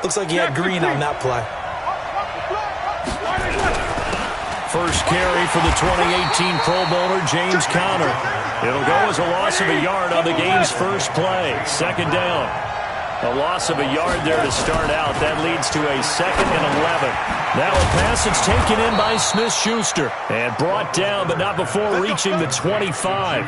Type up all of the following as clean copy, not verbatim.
Looks like he had green on that play. First carry for the 2018 Pro Bowler, James Conner. It'll go as a loss of a yard on the game's first play. Second down. A loss of a yard there to start out. That leads to a 2nd and 11. Now a pass that's taken in by Smith-Schuster and brought down, but not before reaching the 25.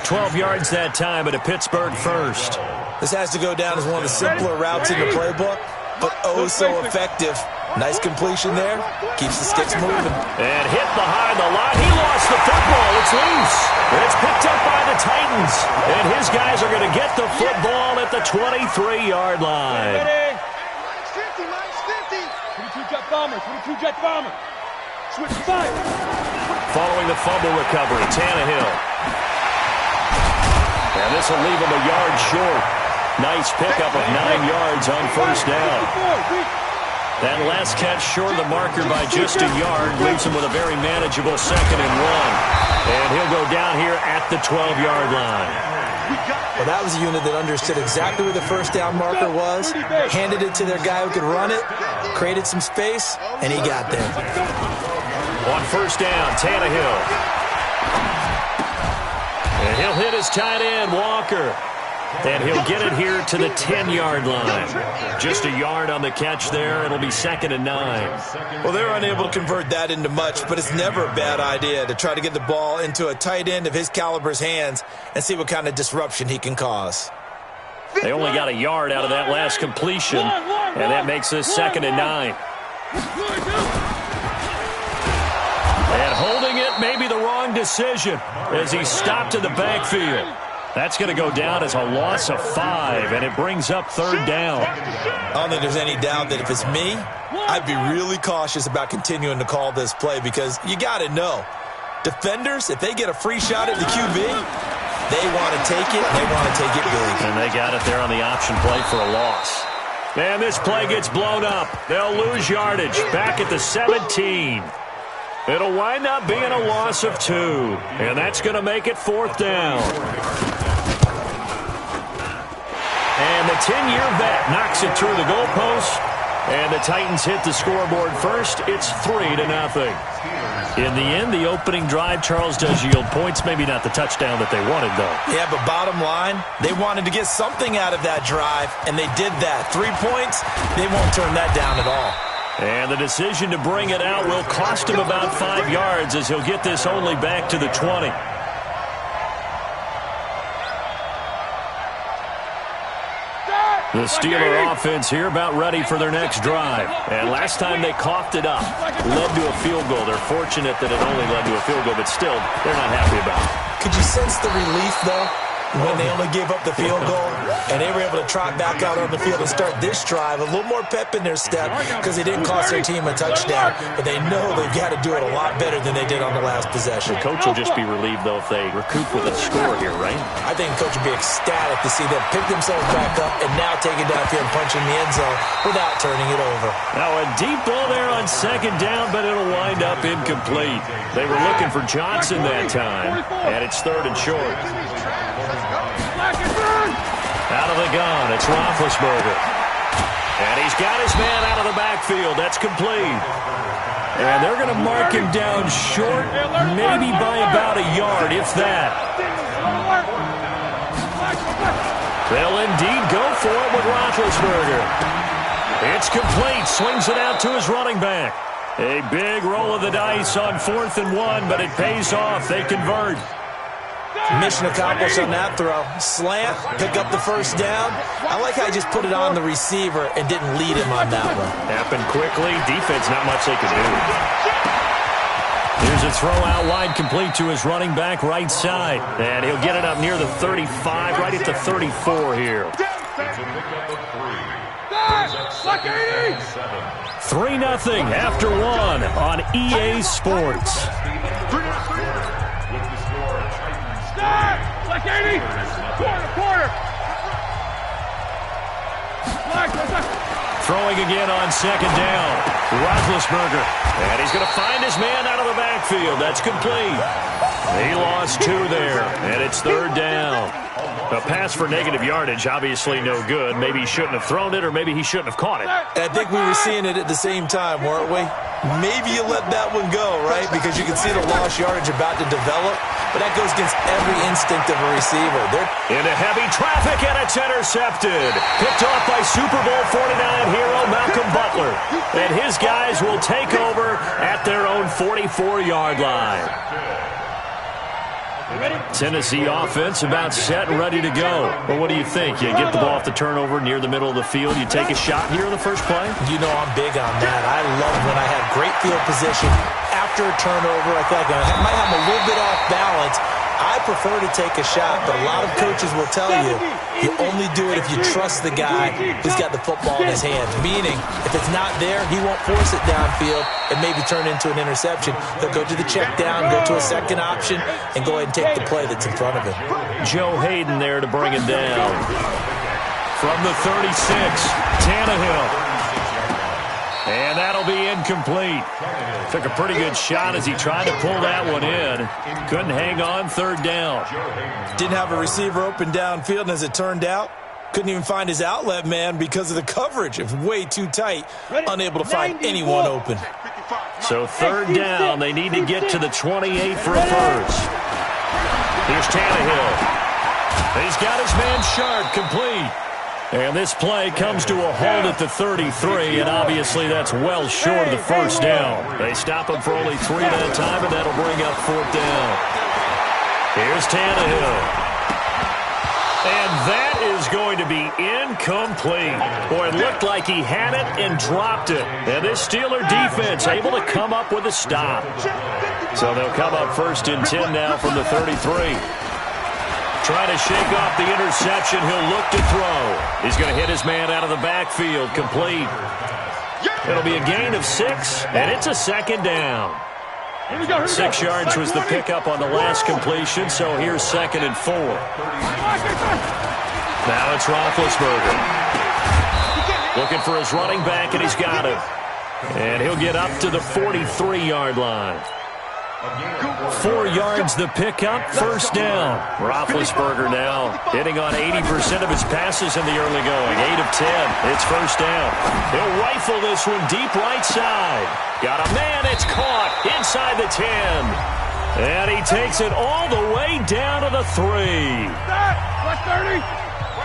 12 yards that time, but a Pittsburgh first. This has to go down as one of the simpler routes in the playbook, but oh so effective. Nice completion there. Keeps the sticks moving. And hit behind the line. He lost the football. It's loose. And it's picked up by the Titans. And his guys are going to get the football at the 23-yard line. 22-jet bomber. 22-jet bomber. Switch fire. Following the fumble recovery, Tannehill. And this will leave him a yard short. Nice pickup of 9 yards on first down. That last catch short of the marker by just a yard leaves him with a very manageable 2nd and 1. And he'll go down here at the 12-yard line. Well, that was a unit that understood exactly where the first down marker was, handed it to their guy who could run it, created some space, and he got there. On first down, Tannehill. And he'll hit his tight end, Walker. And he'll get it here to the 10-yard line. Just a yard on the catch there. It'll be 2nd and 9. Well, they're unable to convert that into much, but it's never a bad idea to try to get the ball into a tight end of his caliber's hands and see what kind of disruption he can cause. They only got a yard out of that last completion, and that makes this 2nd and 9. And holding it may be the wrong decision as he stopped in the backfield. That's going to go down as a loss of 5, and it brings up 3rd down. I don't think there's any doubt that if it's me, I'd be really cautious about continuing to call this play because you got to know, defenders, if they get a free shot at the QB, they want to take it, and they want to take it big. And they got it there on the option play for a loss. And this play gets blown up. They'll lose yardage back at the 17. It'll wind up being a loss of 2, and that's going to make it 4th down. And the 10-year vet knocks it through the goalpost, and the Titans hit the scoreboard first. It's 3-0. In the end, the opening drive, Charles, does yield points. Maybe not the touchdown that they wanted, though. Yeah, but bottom line, they wanted to get something out of that drive, and they did that. 3 points, they won't turn that down at all. And the decision to bring it out will cost him about 5 yards as he'll get this only back to the 20. The Steeler offense here about ready for their next drive. And last time they coughed it up, led to a field goal. They're fortunate that it only led to a field goal, but still, they're not happy about it. Could you sense the relief, though, when they only gave up the field goal and they were able to trot back out on the field and start this drive? A little more pep in their step because they didn't cost their team a touchdown, but they know they've got to do it a lot better than they did on the last possession. The coach will just be relieved, though, if they recoup with a score here, right? I think the coach would be ecstatic to see them pick themselves back up and now take it downfield and punch in the end zone without turning it over. Now a deep ball there on 2nd down, but it'll wind up incomplete. They were looking for Johnson that time, and it's 3rd and short. Out of the gun, it's Roethlisberger. And he's got his man out of the backfield. That's complete. And they're going to mark him down short, maybe by about a yard, if that. They'll indeed go for it with Roethlisberger. It's complete. Swings it out to his running back. A big roll of the dice on 4th and 1, but it pays off. They convert. Mission accomplished on that throw. Slant, pick up the first down. I like how he just put it on the receiver and didn't lead him on that one. Happened quickly. Defense, not much they could do. Here's a throw out wide, complete to his running back right side. And he'll get it up near the 35, right at the 34 here. 3-0 after 1 on EA Sports. Like 80! Quarter! Throwing again on 2nd down. Roethlisberger. And he's going to find his man out of the backfield. backfield. That's complete. He lost 2 there, and it's 3rd down. A pass for negative yardage, obviously no good. Maybe he shouldn't have thrown it, or maybe he shouldn't have caught it. I think we were seeing it at the same time, weren't we? Maybe you let that one go, right? Because you can see the lost yardage about to develop, but that goes against every instinct of a receiver. Into heavy traffic, and it's intercepted. Picked off by Super Bowl 49 hero Malcolm Butler. And his guys will take over at their own 44-yard line. Tennessee offense about set and ready to go. But what do you think? You get the ball off the turnover near the middle of the field. You take a shot here in the first play? You know I'm big on that. I love when I have great field position. After a turnover, I feel like I might have a little bit off balance. I prefer to take a shot, but a lot of coaches will tell you, you only do it if you trust the guy who's got the football in his hands. Meaning, if it's not there, he won't force it downfield and maybe turn into an interception. He'll go to the check down, go to a second option, and go ahead and take the play that's in front of him. Joe Hayden there to bring him down. From the 36, Tannehill. And that'll be incomplete. Took a pretty good shot as he tried to pull that one in. Couldn't hang on, 3rd down. Didn't have a receiver open downfield, and as it turned out, couldn't even find his outlet man because of the coverage. It was way too tight, unable to find anyone open. So 3rd down, they need to get to the 28 for a first. Here's Tannehill. He's got his man Sharp, complete. And this play comes to a halt at the 33, and obviously that's well short of the first down. They stop him for only 3 that time, and that'll bring up 4th down. Here's Tannehill. And that is going to be incomplete. Boy, it looked like he had it and dropped it. And this Steeler defense able to come up with a stop. So they'll come up 1st and 10 now from the 33. Trying to shake off the interception. He'll look to throw. He's going to hit his man out of the backfield. Complete. It'll be a gain of 6, and it's a 2nd down. 6 yards was the pickup on the last completion, so here's 2nd and 4. Now it's Roethlisberger. Looking for his running back, and he's got him. And he'll get up to the 43-yard line. 4 yards the pickup, 1st down. Roethlisberger now hitting on 80% of his passes in the early going. 8 of 10. It's 1st down. He'll rifle this one deep right side. Got a man. It's caught inside the 10. And he takes it all the way down to the 3. 30.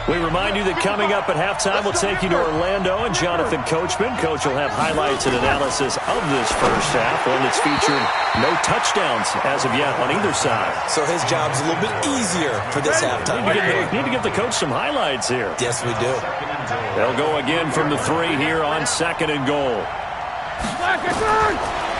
We remind you that coming up at halftime, we'll take you to Orlando and Jonathan Coachman. Coach will have highlights and analysis of this first half, one that's featured no touchdowns as of yet on either side. So his job's a little bit easier for this halftime. Need to give the coach some highlights here. Yes, we do. They'll go again from the 3 here on 2nd and goal.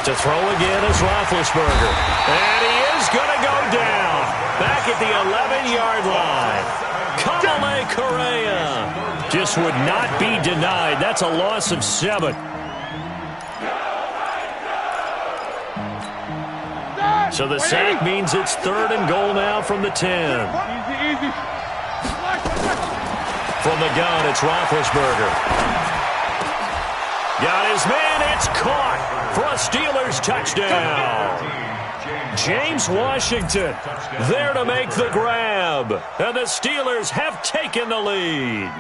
To throw again is Roethlisberger. And he is going to go down. Back at the 11-yard line. Kamale Correa just would not be denied. That's a loss of 7. So the sack means it's 3rd and goal now from the 10. From the gun, it's Roethlisberger. Got his man. It's caught for a Steelers touchdown. James Washington there to make the grab. And the Steelers have taken the lead.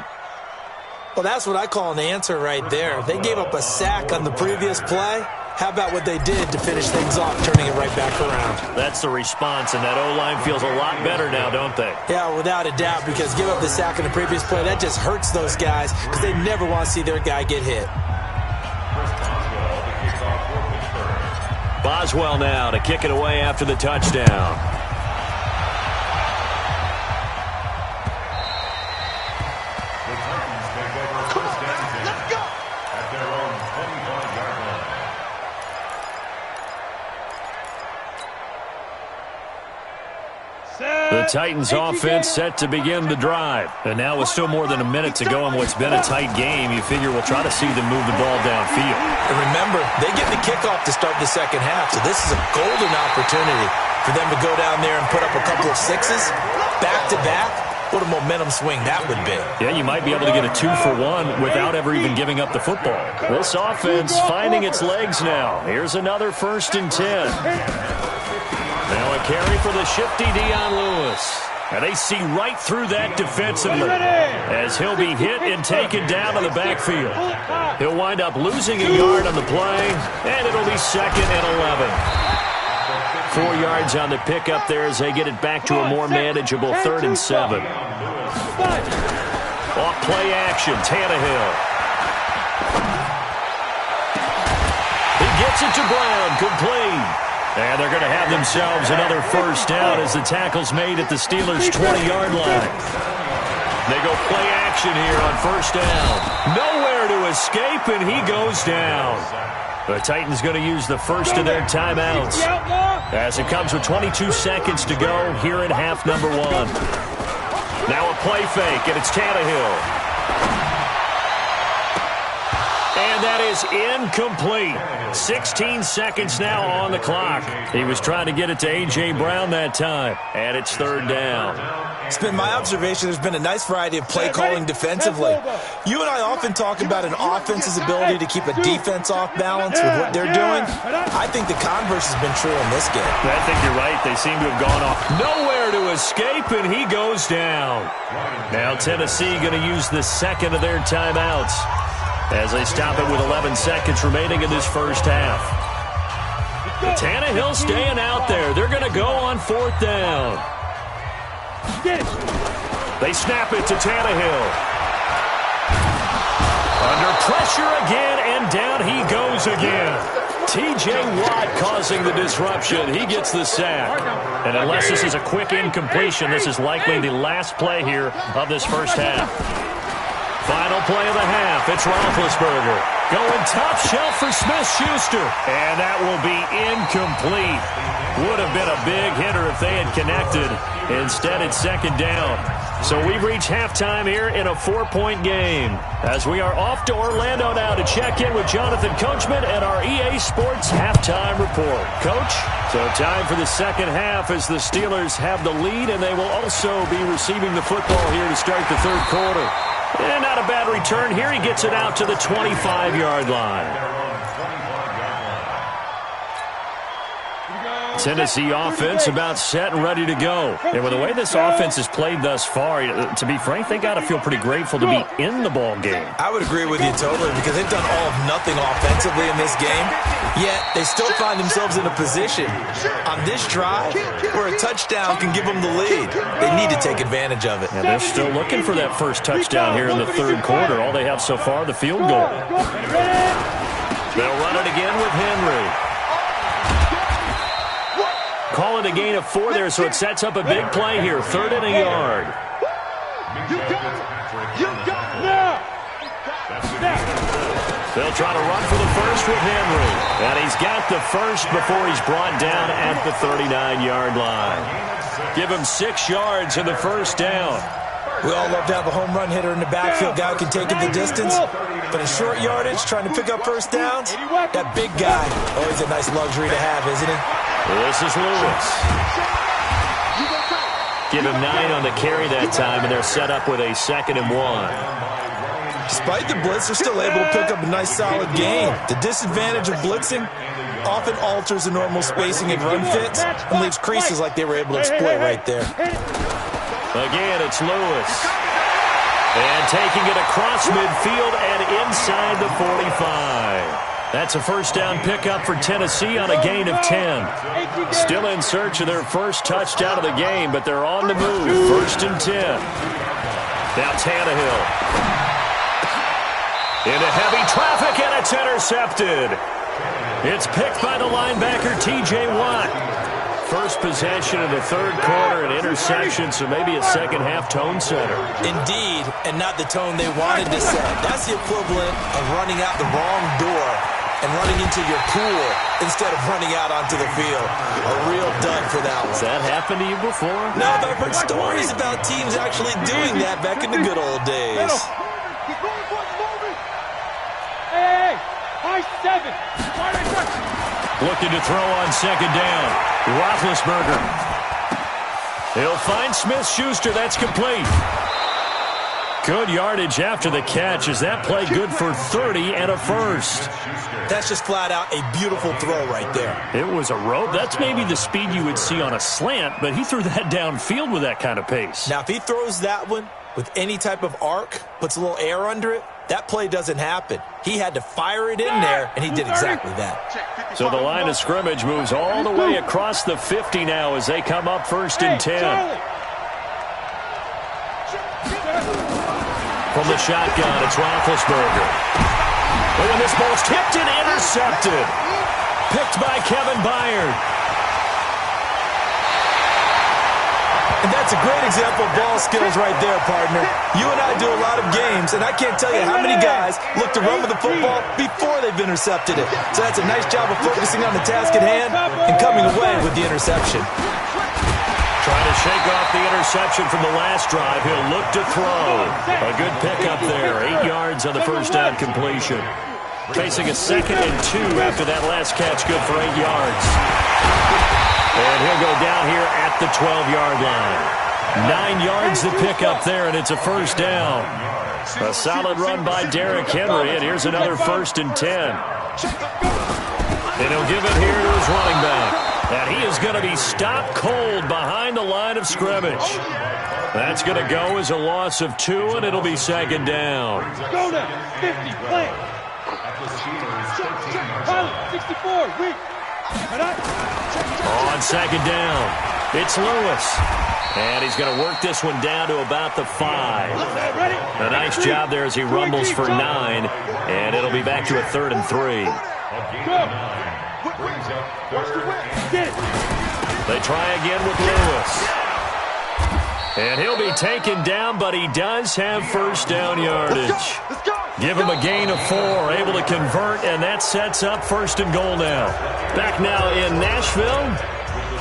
Well, that's what I call an answer right there. They gave up a sack on the previous play. How about what they did to finish things off, turning it right back around? That's the response, and that O-line feels a lot better now, don't they? Yeah, without a doubt, because give up the sack on the previous play, that just hurts those guys because they never want to see their guy get hit. Boswell now to kick it away after the touchdown. The Titans offense set to begin the drive. And now with still more than a minute to go in what's been a tight game, you figure we'll try to see them move the ball downfield. And remember, they get the kickoff to start the second half, so this is a golden opportunity for them to go down there and put up a couple of 6s back-to-back What a momentum swing that would be. Yeah, you might be able to get a 2-for-1 without ever even giving up the football. This offense finding its legs now. Here's another 1st and 10. Now a carry for the shifty Dion Lewis. And they see right through that defensively as he'll be hit and taken down to the backfield. He'll wind up losing a yard on the play, and it'll be 2nd and 11. 4 yards on the pickup there as they get it back to a more manageable 3rd and 7. Off play action, Tannehill. He gets it to Brown, complete. And they're going to have themselves another 1st down as the tackle's made at the Steelers' 20-yard line. They go play action here on 1st down. Nowhere to escape, and he goes down. The Titans going to use the first of their timeouts as it comes with 22 seconds to go here in half number 1. Now a play fake, and it's Tannehill. And that is incomplete. 16 seconds now on the clock. He was trying to get it to A.J. Brown that time, and it's 3rd down. It's been my observation there's been a nice variety of play calling defensively. You and I often talk about an offense's ability to keep a defense off balance with what they're doing. I think the converse has been true in this game. I think you're right. They seem to have gone off. Nowhere to escape, and he goes down. Now Tennessee going to use the 2nd of their timeouts as they stop it with 11 seconds remaining in this first half. Tannehill staying out there. They're going to go on 4th down. They snap it to Tannehill. Under pressure again, and down he goes again. T.J. Watt causing the disruption. He gets the sack. And unless this is a quick incompletion, this is likely the last play here of this first half. Final play of the half. It's Roethlisberger going top shelf for Smith-Schuster. And that will be incomplete. Would have been a big hitter if they had connected. Instead, it's 2nd down. So we've reached halftime here in a 4-point game. As we are off to Orlando now to check in with Jonathan Coachman and our EA Sports Halftime Report. Coach, so time for the second half as the Steelers have the lead, and they will also be receiving the football here to start the 3rd quarter. And not a bad return here. He gets it out to the 25-yard line. Tennessee offense about set and ready to go. And with the way this offense has played thus far, to be frank, they got to feel pretty grateful to be in the ball game. I would agree with you totally because they've done all of nothing offensively in this game, yet they still find themselves in a position on this drive where a touchdown can give them the lead. They need to take advantage of it. And they're still looking for that first touchdown here in the 3rd quarter. All they have so far, the field goal. They'll run it again with Henry. Call it a gain of 4 there, so it sets up a big play here. 3rd and a yard. They'll try to run for the first with Henry. And he's got the first before he's brought down at the 39-yard line. Give him 6 yards in the 1st down. We all love to have a home run hitter in the backfield. Guy who can take it the distance. But in short yardage, trying to pick up 1st downs, that big guy, always a nice luxury to have, isn't he? This is Lewis. Give him 9 on the carry that time, and they're set up with a 2nd and 1. Despite the blitz, they're still able to pick up a nice solid gain. The disadvantage of blitzing often alters the normal spacing and run fits and leaves creases like they were able to exploit right there. Again, it's Lewis. And taking it across midfield and inside the 45. That's a 1st down pickup for Tennessee on a gain of 10. Still in search of their first touchdown of the game, but they're on the move. 1st and 10. Now Tannehill. Into heavy traffic, and it's intercepted. It's picked by the linebacker, T.J. Watt. First possession of the 3rd quarter, an interception, so maybe a second-half tone setter. Indeed, and not the tone they wanted to set. That's the equivalent of running out the wrong door and running into your pool instead of running out onto the field. A real dud for that one. Has that happened to you before? No, but I've heard stories about teams actually doing that back in the good old days. Hey, high 7. Looking to throw on 2nd down. Roethlisberger. He'll find Smith-Schuster. That's complete. Good yardage after the catch. Is that play good for 30 and a first? That's just flat out a beautiful throw right there. It was a rope. That's maybe the speed you would see on a slant, but he threw that downfield with that kind of pace. Now, if he throws that one with any type of arc, puts a little air under it, that play doesn't happen. He had to fire it in there, and he did exactly that. So the line of scrimmage moves all the way across the 50 now as they come up 1st and 10. From the shotgun, it's Roethlisberger. And when this ball's tipped and intercepted. Picked by Kevin Byard. And that's a great example of ball skills right there, partner. You and I do a lot of games, and I can't tell you how many guys look to run with the football before they've intercepted it. So that's a nice job of focusing on the task at hand and coming away with the interception. Trying to shake off the interception from the last drive. He'll look to throw. A good pickup there. 8 yards on the first down completion. Facing a 2nd and 2 after that last catch. Good for 8 yards. And he'll go down here at the 12-yard line. 9 yards to pick up there, and it's a first down. A solid run by Derrick Henry, and here's another 1st and 10. And he'll give it here to his running back. And he is going to be stopped cold behind the line of scrimmage. That's going to go as a loss of 2, and it'll be 2nd down. Go now, 50, play. Pilot, 64, weak. On 2nd down, it's Lewis. And he's going to work this one down to about the 5. A nice job there as he rumbles for 9. And it'll be back to a 3rd and 3. They try again with Lewis. And he'll be taken down, but he does have first down yardage. Give him a gain of 4, able to convert, and that sets up 1st and goal now. Back now in Nashville.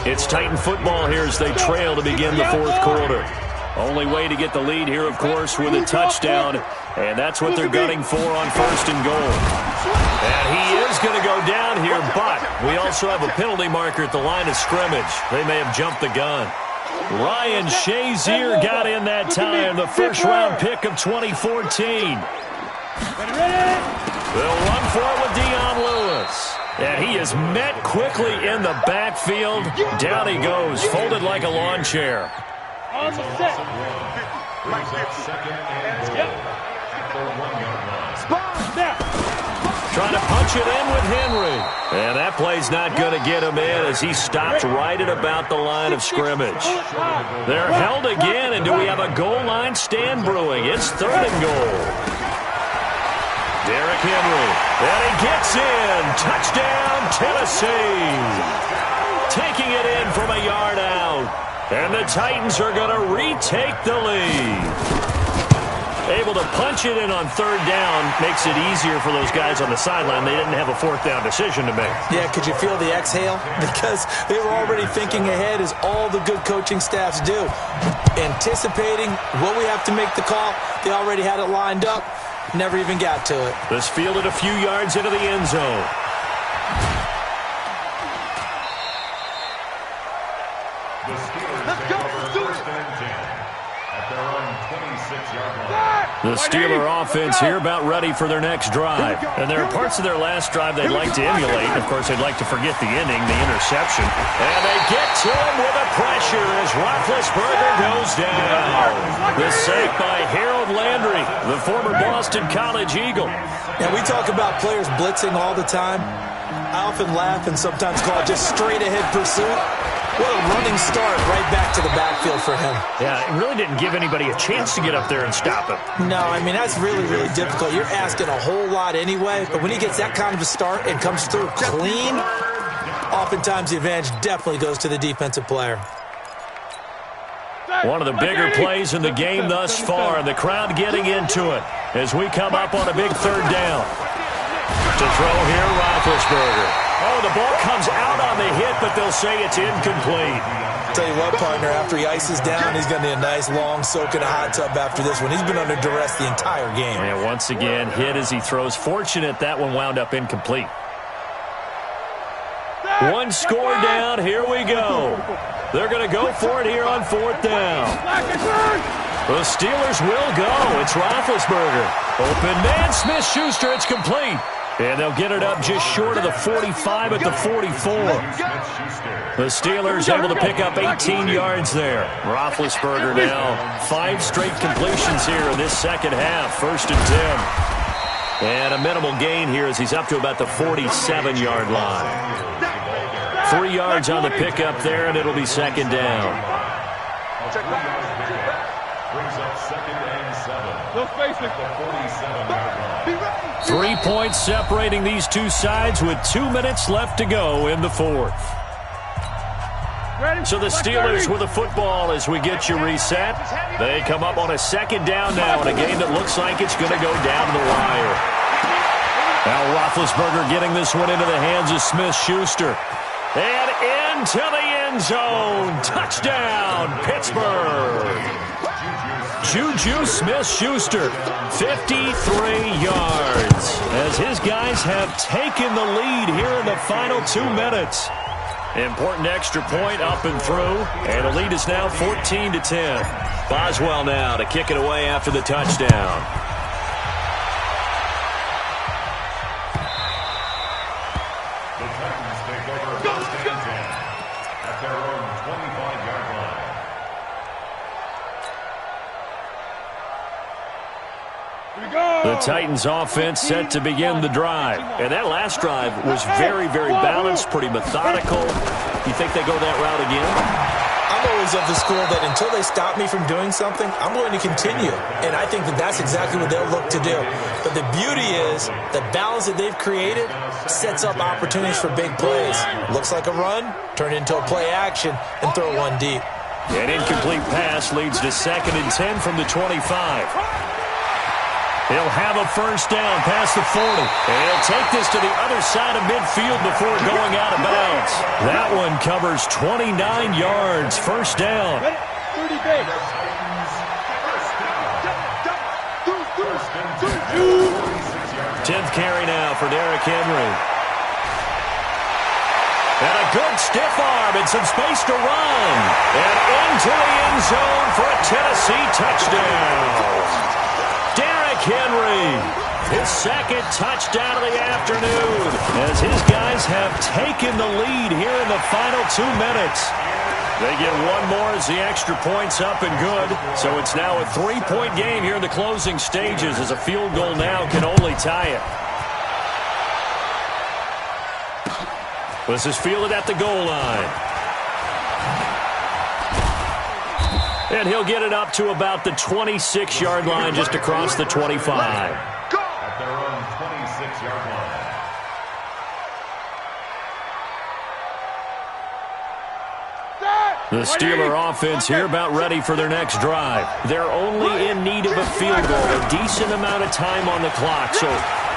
It's Titan football here as they trail to begin the 4th quarter. Only way to get the lead here, of course, with a touchdown, and that's what they're gunning for on 1st and goal. And he is going to go down here, but we also have a penalty marker at the line of scrimmage. They may have jumped the gun. Ryan Shazier got in that time, the first-round pick of 2014. They'll run for it with Dion Lewis. And he is met quickly in the backfield. Down he goes, folded like a lawn chair. On the set. Trying to punch it in with Henry. And that play's not going to get him in as he stopped right at about the line of scrimmage. They're held again, and do we have a goal line stand brewing? It's 3rd and goal. Derrick Henry, and he gets in. Touchdown, Tennessee. Taking it in from a yard out. And the Titans are going to retake the lead. Able to punch it in on 3rd down makes it easier for those guys on the sideline. They didn't have a 4th down decision to make. Yeah, could you feel the exhale? Because they were already thinking ahead, as all the good coaching staffs do. Anticipating what we have to make the call. They already had it lined up. Never even got to it. This fielded a few yards into the end zone. The Steeler offense here about ready for their next drive. And there are parts of their last drive they'd like to emulate. Of course, they'd like to forget the ending, the interception. And they get to him with a pressure as Roethlisberger goes down. The sack by Harold Landry, the former Boston College Eagle. And we talk about players blitzing all the time. I often laugh and sometimes call it just straight-ahead pursuit. What a running start right back to the backfield for him. Yeah, it really didn't give anybody a chance to get up there and stop him. No, I mean, that's really, really difficult. You're asking a whole lot anyway, but when he gets that kind of a start and comes through clean, oftentimes the advantage definitely goes to the defensive player. One of the bigger plays in the game thus far, and the crowd getting into it as we come up on a big 3rd down. To throw here, Roethlisberger. Oh, the ball comes out on the hit, but they'll say it's incomplete. Tell you what, partner, after he ices down, he's going to need a nice long soak in a hot tub after this one. He's been under duress the entire game. And once again, hit as he throws. Fortunate that one wound up incomplete. One score down. Here we go. They're going to go for it here on 4th down. The Steelers will go. It's Roethlisberger. Open man, Smith-Schuster. It's complete. And they'll get it up just short of the 45 at the 44. The Steelers able to pick up 18 yards there. Roethlisberger now 5 straight completions here in this second half. 1st and 10. And a minimal gain here as he's up to about the 47-yard line. 3 yards on the pickup there, and it'll be 2nd down. Brings up 2nd and 7. No spacing. 47-yard line. 3 points separating these two sides with 2 minutes left to go in the 4th. So the Steelers with the football as we get you reset. They come up on a 2nd down now in a game that looks like it's going to go down the wire. Now Roethlisberger getting this one into the hands of Smith-Schuster. And into the end zone. Touchdown, Pittsburgh. Juju Smith-Schuster, 53 yards, as his guys have taken the lead here in the final 2 minutes. Important extra point up and through, and the lead is now 14-10. Boswell now to kick it away after the touchdown. The Titans take over 1st and 10 at their own 25-yard line. The Titans offense set to begin the drive. And that last drive was very, very balanced, pretty methodical. You think they go that route again? I'm always of the school that until they stop me from doing something, I'm going to continue. And I think that that's exactly what they'll look to do. But the beauty is the balance that they've created sets up opportunities for big plays. Looks like a run, turn into a play action, and throw one deep. An incomplete pass leads to 2nd and 10 from the 25. He'll have a 1st down past the 40. And he'll take this to the other side of midfield before going out of bounds. That one covers 29 yards. 1st down. 30 base. 10th carry now for Derrick Henry. And a good stiff arm and some space to run. And into the end zone for a Tennessee touchdown. Derrick Henry, his 2nd touchdown of the afternoon, as his guys have taken the lead here in the final 2 minutes. They get one more as the extra point's up and good. So it's now a 3-point game here in the closing stages, as a field goal now can only tie it. This is fielded at the goal line. And he'll get it up to about the 26-yard line, just across the 25. At their own 26-yard line. The Steeler offense here about ready for their next drive. They're only in need of a field goal, a decent amount of time on the clock. So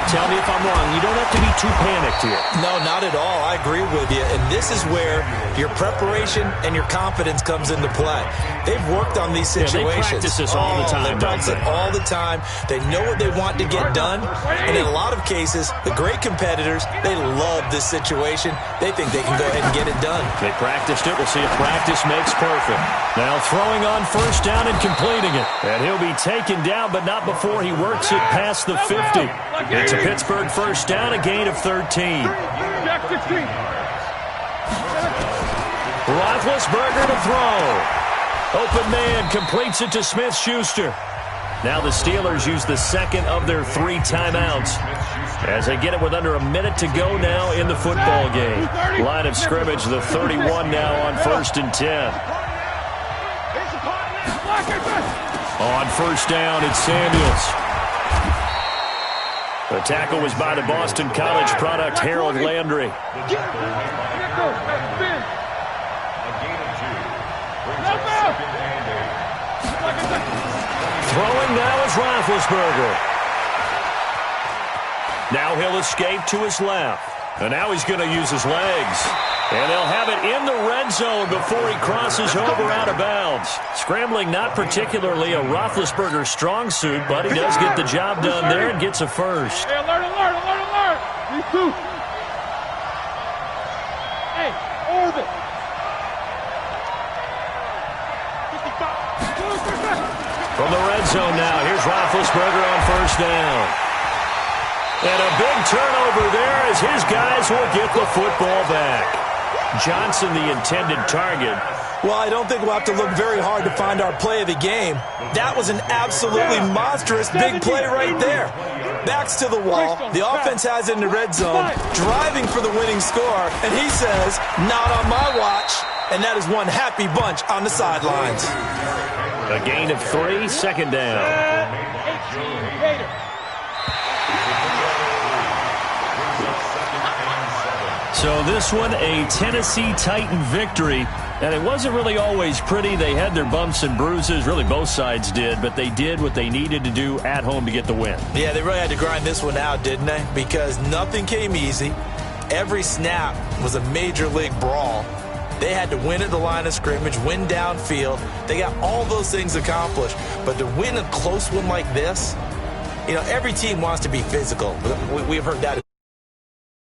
tell me if I'm wrong. You don't have to be too panicked here. No, not at all. I agree with you. And this is where your preparation and your confidence comes into play. They've worked on these situations. Yeah, they practice this all the time. They practice it all the time. They know what they want to get done. And in a lot of cases, the great competitors, they love this situation. They think they can go ahead and get it done. They practiced it. We'll see if practice makes perfect. Now throwing on 1st down and completing it. And he'll be taken down, but not before he works it past the 50. It's a Pittsburgh 1st down, a gain of 13. Roethlisberger to throw. Open man completes it to Smith-Schuster. Now the Steelers use the 2nd of their 3 timeouts as they get it with under a minute to go now in the football game. Line of scrimmage, the 31 now on 1st and 10. On 1st down, it's Samuels. The tackle was by the Boston College product, Harold Landry. Throwing now is Roethlisberger. Now he'll escape to his left. And now he's going to use his legs. And they'll have it in the red zone before he crosses over out of bounds. Scrambling not particularly a Roethlisberger strong suit, but he does get the job done there and gets a first. Hey, alert, alert, alert, alert. These two. Hey, orbit. zone now. Here's Roethlisberger on first down. And a big turnover there as his guys will get the football back. Johnson, the intended target. Well, I don't think we'll have to look very hard to find our play of the game. That was an absolutely monstrous big play right there. Backs to the wall. The offense has it in the red zone, driving for the winning score. And he says, not on my watch. And that is one happy bunch on the sidelines. A gain of 3, second down. So this one, a Tennessee Titan victory. And it wasn't really always pretty. They had their bumps and bruises. Really, both sides did. But they did what they needed to do at home to get the win. Yeah, they really had to grind this one out, didn't they? Because nothing came easy. Every snap was a major league brawl. They had to win at the line of scrimmage, win downfield. They got all those things accomplished. But to win a close one like this, you know, every team wants to be physical. We've heard that.